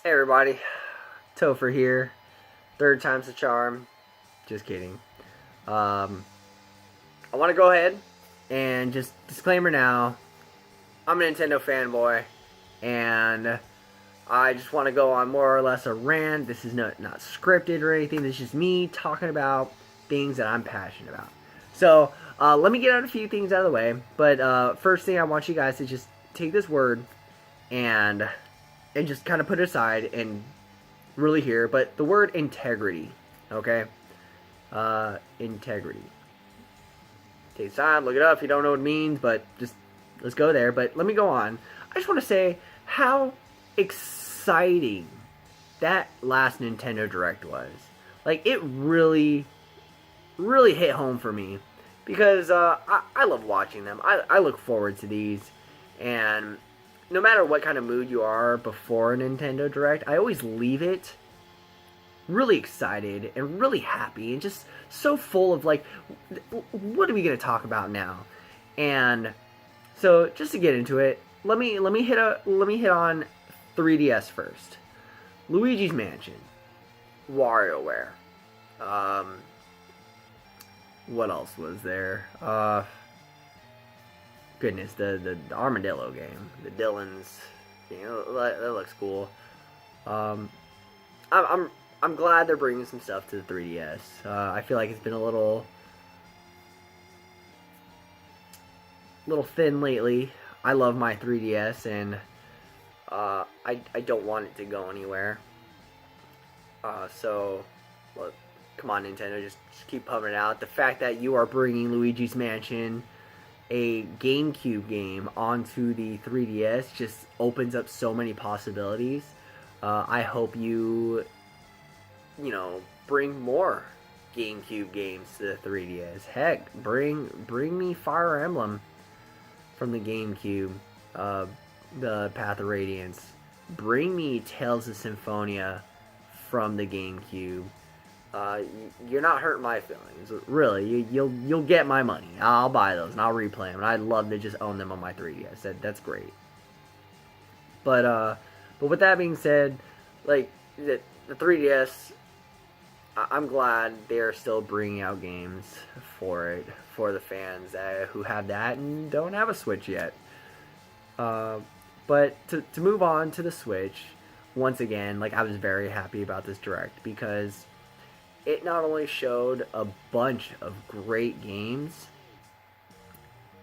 Hey everybody, Topher here. Third time's the charm. Just kidding. Um, I want to go ahead and just disclaimer now. I'm a Nintendo fanboy, and I just want to go on more or less a rant. This is not scripted or anything. This is just me talking about things that I'm passionate about. So let me get out a few things out of the way. But first thing, I want you guys to just take this word and just kind of put it aside and really hear. But the word integrity, okay? Integrity. Take time, look it up if you don't know what it means, but just let's go there. But let me go on. I just want to say how exciting that last Nintendo Direct was. Like, it really, really hit home for me because I love watching them. I look forward to these, and no matter what kind of mood you are before a Nintendo Direct, I always leave it really excited and really happy and just so full of like, what are we going to talk about now? And so just to get into it, let me hit on 3DS first. Luigi's Mansion, WarioWare. What else was there? Goodness, the Armadillo game, the Dylan's, that looks cool. I'm glad they're bringing some stuff to the 3DS. I feel like it's been a little thin lately. I love my 3DS, and I don't want it to go anywhere. So, well, come on, Nintendo, just keep pumping it out. The fact that you are bringing Luigi's Mansion, a GameCube game, onto the 3DS just opens up so many possibilities. I hope you bring more GameCube games to the 3DS. Heck, bring me Fire Emblem from the GameCube, the Path of Radiance. Bring me Tales of Symphonia from the GameCube. You're not hurting my feelings, really. You'll get my money. I'll buy those and I'll replay them. And I'd love to just own them on my 3DS. That's great. But with that being said, like the 3DS, I'm glad they're still bringing out games for it, for the fans who have that and don't have a Switch yet. But to move on to the Switch, once again, like, I was very happy about this Direct because it not only showed a bunch of great games,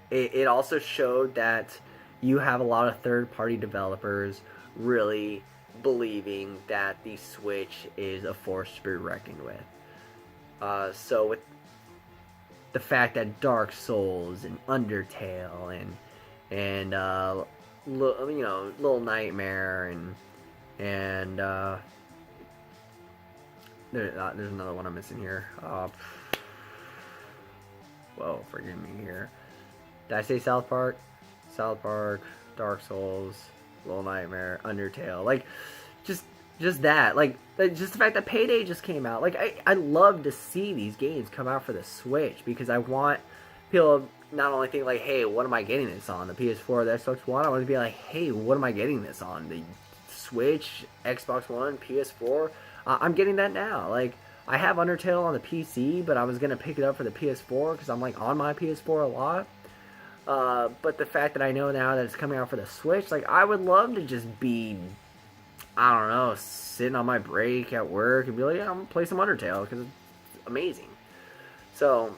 it also showed that you have a lot of third-party developers really believing that the Switch is a force to be reckoned with. So with the fact that Dark Souls and Undertale and Little Nightmare and there's another one I'm missing here. Whoa, forgive me here. Did I say South Park? South Park, Dark Souls, Little Nightmare, Undertale. Like, just that. Like, just the fact that Payday just came out. Like, I love to see these games come out for the Switch because I want people to not only think like, hey, what am I getting this on? The PS4, the Xbox One? I want to be like, hey, what am I getting this on? The Switch, Xbox One, PS4? I'm getting that now. Like, I have Undertale on the PC, but I was going to pick it up for the PS4 because I'm, like, on my PS4 a lot. But the fact that I know now that it's coming out for the Switch, like, I would love to just be, I don't know, sitting on my break at work and be like, yeah, I'm going to play some Undertale because it's amazing. So,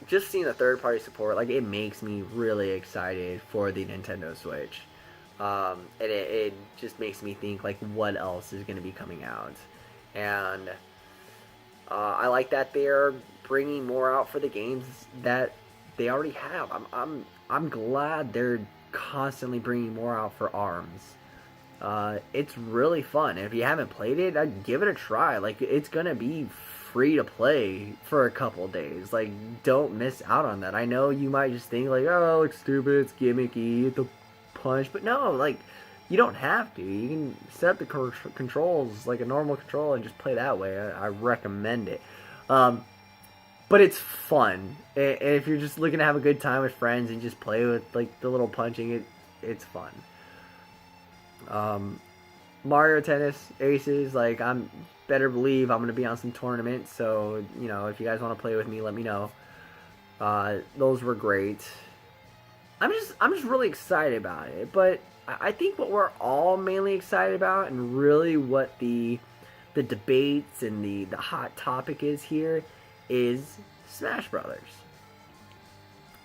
just seeing the third-party support, like, it makes me really excited for the Nintendo Switch. And it just makes me think, like, what else is going to be coming out. And I like that they're bringing more out for the games that they already have. I'm glad they're constantly bringing more out for ARMS. It's really fun. If you haven't played it, I'd give it a try. Like, it's gonna be free to play for a couple days. Like, don't miss out on that. I know you might just think like, oh, it's stupid, it's gimmicky, it's a punch, but no, like, you don't have to. You can set the controls like a normal control and just play that way. I recommend it. But it's fun. And if you're just looking to have a good time with friends and just play with like the little punching, it's fun. Mario Tennis Aces, like, I'm better believe I'm gonna be on some tournaments. So if you guys want to play with me, let me know. Those were great. I'm just really excited about it. But I think what we're all mainly excited about, and really what the debates and the hot topic is here, is Smash Brothers.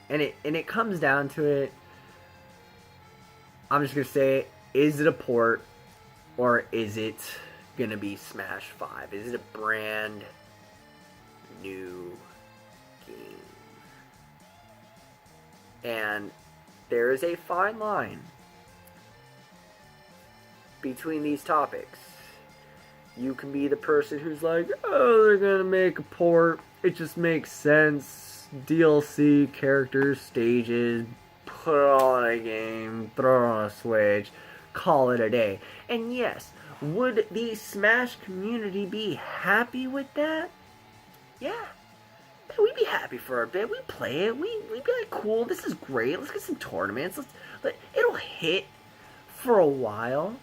And it comes down to it. I'm just gonna say, is it a port, or is it gonna be Smash 5? Is it a brand new game? And there is a fine line between these topics. You can be the person who's like, oh, they're gonna make a port, it just makes sense, DLC, characters, stages, put it all in a game, throw it on a Switch, call it a day. And yes, would the Smash community be happy with that? Yeah. We'd be happy for a bit. We'd play it. We'd be like, cool, this is great. Let's get some tournaments. It'll hit for a while.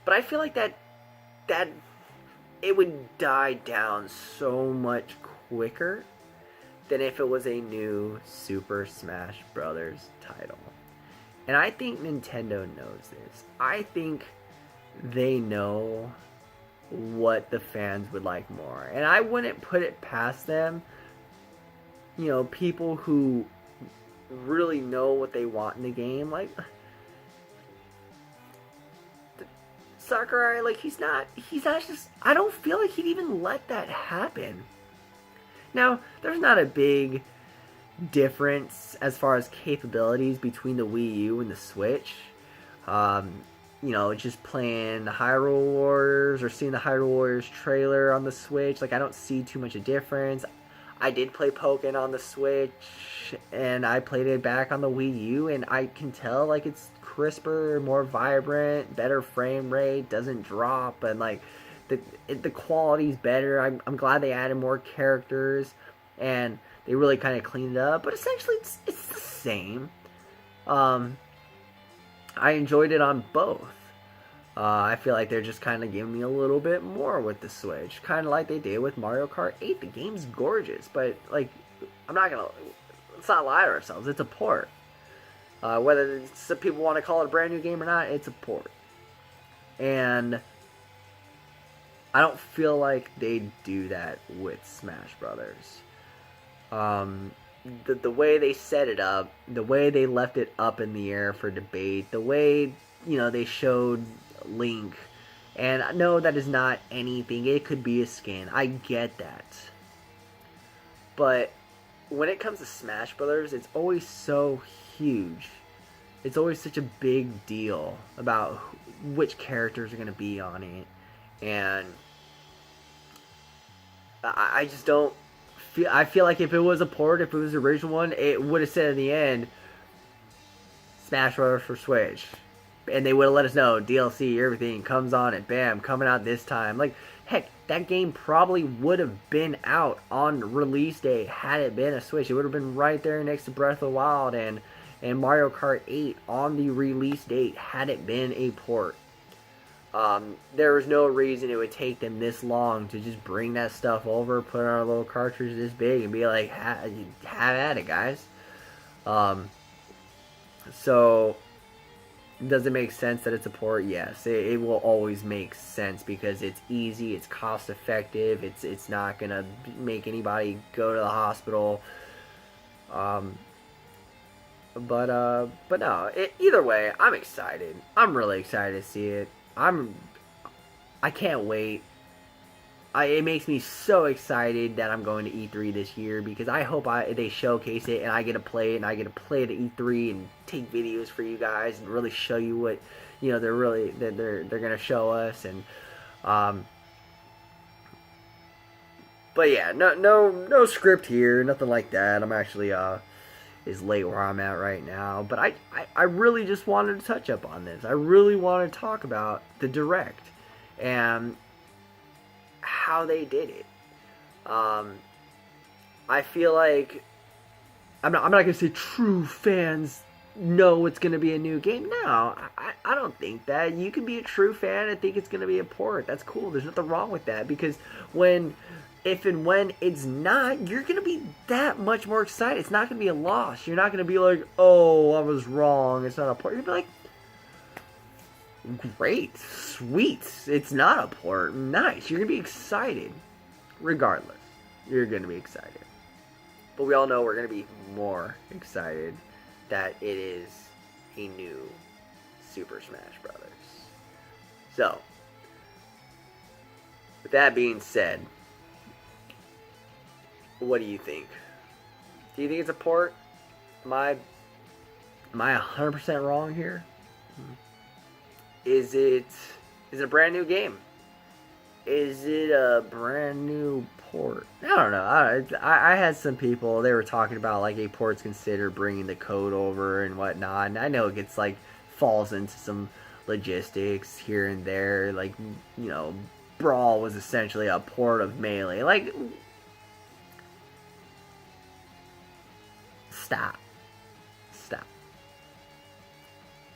But I feel like that it would die down so much quicker than if it was a new Super Smash Brothers title. And I think Nintendo knows this. I think they know what the fans would like more. And I wouldn't put it past them. People who really know what they want in the game, like Sakurai, like he's not just, I don't feel like he'd even let that happen. Now, there's not a big difference as far as capabilities between the Wii U and the Switch. Just playing the Hyrule Warriors or seeing the Hyrule Warriors trailer on the Switch, like I don't see too much of a difference. I did play Pokken on the Switch, and I played it back on the Wii U, and I can tell like it's crisper, more vibrant, better frame rate, doesn't drop, and like the quality's better. I'm glad they added more characters, and they really kind of cleaned it up. But essentially, it's the same. I enjoyed it on both. I feel like they're just kind of giving me a little bit more with the Switch, kind of like they did with Mario Kart 8. The game's gorgeous, but like, let's not lie to ourselves. It's a port. Whether some people want to call it a brand new game or not, it's a port. And I don't feel like they do that with Smash Brothers. The way they set it up, the way they left it up in the air for debate, the way, they showed Link, and no, that is not anything. It could be a skin. I get that. But when it comes to Smash Brothers, it's always so huge. It's always such a big deal about which characters are going to be on it. And I just don't feel... I feel like if it was a port, if it was the original one, it would have said at the end, Smash Brothers for Switch. And they would have let us know, DLC, everything comes on it, bam, coming out this time. Like, heck, that game probably would have been out on release day had it been a Switch. It would have been right there next to Breath of the Wild and Mario Kart 8 on the release date had it been a port. There was no reason it would take them this long to just bring that stuff over, put it on a little cartridge this big, and be like, have at it, guys. So... does it make sense that it's a port? Yes, it will always make sense because it's easy, it's cost effective, it's not gonna make anybody go to the hospital. But no. Either way, I'm excited. I'm really excited to see it. I can't wait. It makes me so excited that I'm going to E3 this year because I hope they showcase it and I get to play it and I get to play it at E3 and take videos for you guys and really show you what they're gonna show us. And but yeah, no script here, nothing like that. I'm actually is late where I'm at right now, but I really just wanted to touch up on this. I really want to talk about the Direct and how they did it. I feel like I'm not gonna say true fans know it's going to be a new game. No, I don't think that. You can be a true fan and think it's going to be a port. That's cool. There's nothing wrong with that, because if and when it's not, you're going to be that much more excited. It's not going to be a loss. You're not going to be like, oh, I was wrong, it's not a port. You're going to be like, great, sweet, it's not a port, nice. You're going to be excited. Regardless, you're going to be excited. But we all know we're going to be more excited that it is a new Super Smash Brothers. So, with that being said, what do you think? Do you think it's a port? Am I 100% wrong here? Is it a brand new game? Is it a brand new port? I don't know. I had some people, they were talking about like a port's considered bringing the code over and whatnot. And I know it gets like, falls into some logistics here and there. Like, you know, Brawl was essentially a port of Melee. Like, stop.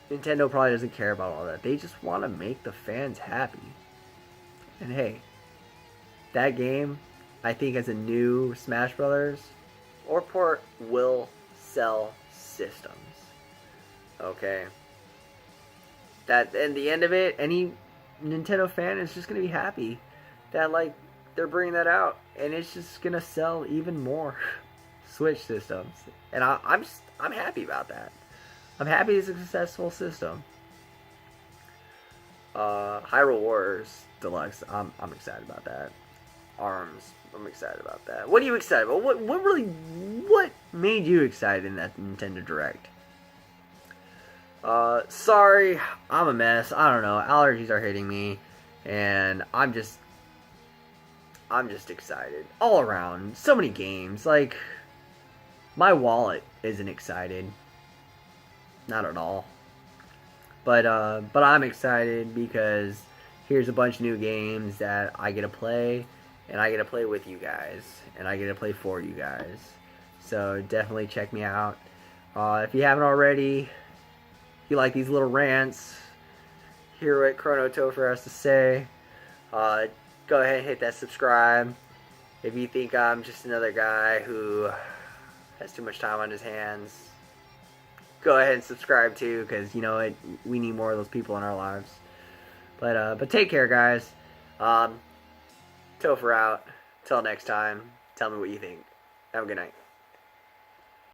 Nintendo probably doesn't care about all that. They just want to make the fans happy. And hey, that game, I think as a new Smash Brothers or port, will sell systems. Okay? That, in the end of it, any Nintendo fan is just going to be happy that, like, they're bringing that out. And it's just going to sell even more Switch systems. And I'm happy about that. I'm happy it's a successful system. Hyrule Warriors Deluxe, I'm excited about that. ARMS, I'm excited about that. What are you excited about? What made you excited in that Nintendo Direct? Sorry, I'm a mess. I don't know. Allergies are hitting me, and I'm just excited all around. So many games. Like, my wallet isn't excited. Not at all. But I'm excited because here's a bunch of new games that I get to play, and I get to play with you guys, and I get to play for you guys. So definitely check me out. If you haven't already, if you like these little rants, hear what Chrono Topher has to say, go ahead and hit that subscribe. If you think I'm just another guy who has too much time on his hands, go ahead and subscribe too, because you know it. We need more of those people in our lives. But take care, guys. Topher out. Till next time. Tell me what you think. Have a good night.